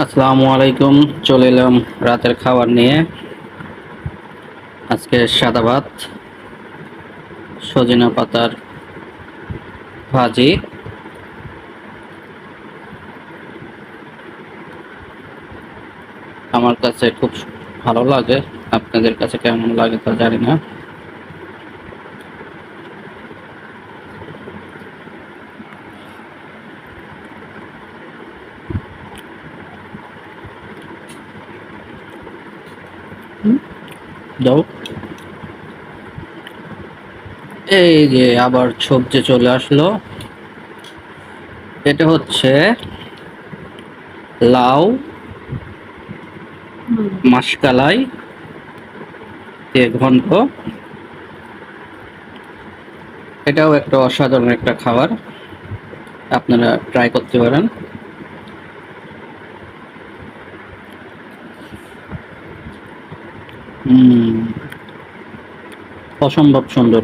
আসসালামু আলাইকুম। চলে এলাম রাতের খাবার নিয়ে। আজকে সাদা ভাত, সজিনা পাতার ভাজি। আমার কাছে খুব ভালো লাগে, আপনাদের কাছে কেমন লাগে তা জানি না। দাও। এই যে আবার সবজি চলে আসলো। এটা হচ্ছে লাউ, মাশকালাই দিয়ে ঘন্ট। এটাও একটা অসাধারণ একটা খাবার, আপনারা ট্রাই করতে পারেন। অসম্ভব সুন্দর।